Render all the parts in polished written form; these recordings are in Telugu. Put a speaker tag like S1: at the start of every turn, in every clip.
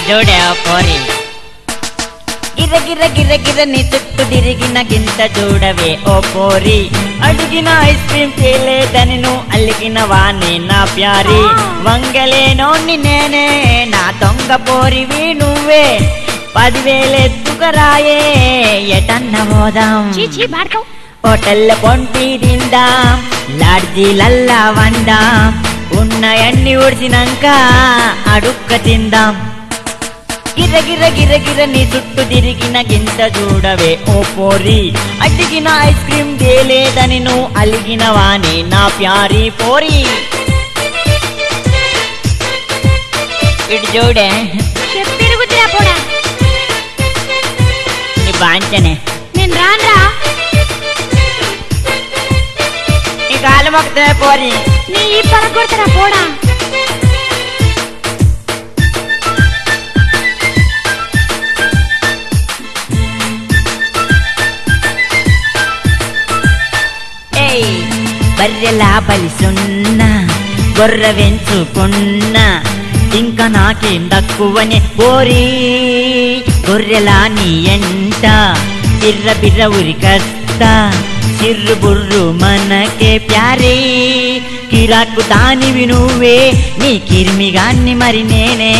S1: చూడే పోరి గిర గిర గిర గిర నీ చుట్టూ తిరిగిన గింత చూడవే ఓ పోరి అడిగిన ఐస్ క్రీమ్ తేలేదని నువ్వు అలిగిన వాణ్ణి నా ప్యారి వంగలేనోని నేనే నా దొంగ పోరివి నువ్వే 10,000 ఎత్తుకరాయే ఎటన్న పోదాం హోటల్లో పొంటి తిందాం లాడ్జీలల్లా వందాం ఉన్నయన్ని ఉడిసినాక అడుక్క తిందాం గిర గిర గిర గిర నీ చుట్టూ తిరిగిన గింత చూడవే ఓ పోరి అడిగిన ఐస్ క్రీమ్ తేలేదని నువ్వు అలిగిన వాణి నా ప్యారి పోరి ఇటు చూడే నీ బాంచనే
S2: నేను రాన్రా
S1: నీ కాలు మొక్తే పోరి
S2: నీ ఈ పరగొడతారా పోడా
S1: బర్రెలా బలిసున్నా గొర్రె వెంచుకున్నా ఇంకా నాకేం తక్కువనే పోరి గొర్రెలా నీ ఎంట బిర్ర బిర్ర ఉరికస్తా చిర్రు బుర్రు మనకే ప్యారే కిరాకు దానివి నువ్వే నీ కిర్మిగాన్ని మరి నేనే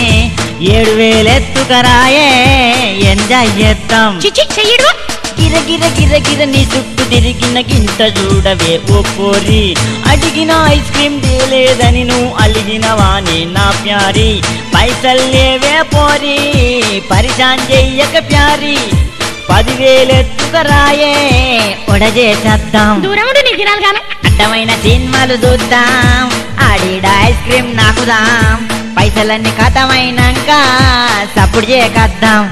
S1: 7,000 ఎత్తుకరాయే ఎంజాయ్ చేద్దాం గిర గిర గిర గిర నీ చుట్టూ తిరిగిన గింత చూడవే ఓ పోరి అడిగిన ఐస్ క్రీమ్ తేలేదని నువ్వు అలిగిన వాణి నా ప్యారి పైసలు లేవే పోరి పరిశాన్ చెయ్యక ప్యారి 10,000 ఎత్తుకరాయే ఒడజేసేద్దాం అడ్డమైన సినిమాలు చూద్దాం ఆడిడ ఐస్ క్రీమ్ నాకుదాం పైసలన్నీ కథమైనాక సప్పుడు చేయకద్దాం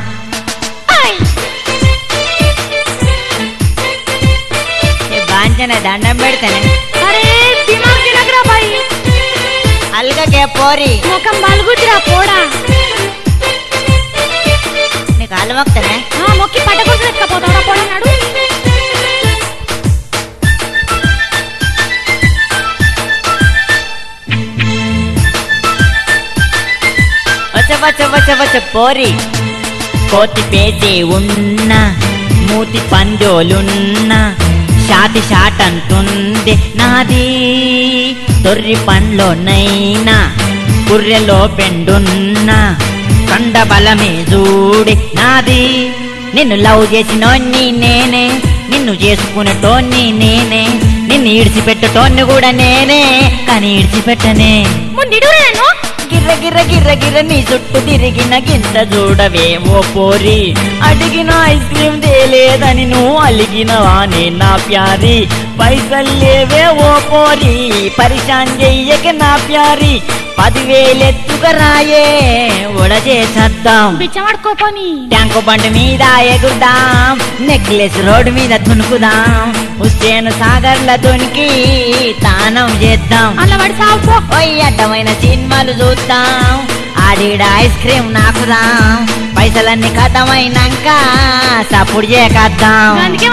S1: దండం పెడతానే అల్గకే పోరి
S2: ముఖం బలుగుతురా పోడా
S1: నీకు అల్లు మొక్తానే
S2: మొక్కి పట్టకొట్టుకోపోతాడా పోడన్నాడు
S1: వచ్చ వచ్చ వచ్చ వచ్చ పోరి కోతి పేసి ఉన్నా మూతి పంజోలున్నా షాటి షాట్ అంటుంది నాది దొర్రి పండ్లోనైనా కుర్రెలో పెండున్నా కండ బలమే చూడి నాది నిన్ను లవ్ చేసినోన్ని నేనే నిన్ను చేసుకునేటోన్ని నేనే నిన్ను ఇడిచిపెట్టటోన్ని కూడా నేనే కానీ ఇడిచిపెట్టనే గిర్ర గిర్ర గిర్ర గిర్ర నీ చుట్టూ తిరిగిన గింత చూడవే ఓ పోరి అడిగిన ఐస్ క్రీమ్ తేలేదని నువ్వు అలిగిన వాణి నా ప్యారి పైసలు లేవే ఓ పోరి పరిశాన్ చెయ్యక నా ప్యారి 10,000 ఎత్తుకరాయే ఒడజేసేద్దాం ట్యాంకు బండి మీద ఎగురుదాం నెక్లెస్ రోడ్డు మీద తునుకుదాం హుస్సేన్ సాగర్ల తునికి తానం చేద్దాం అడ్డమైన సినిమాలు చూద్దాం ఆడిడ ఐస్ క్రీమ్ నాకుదాం పైసలన్నీ కథమైనాక సప్పుడు చేయకద్దాం
S2: అందుకే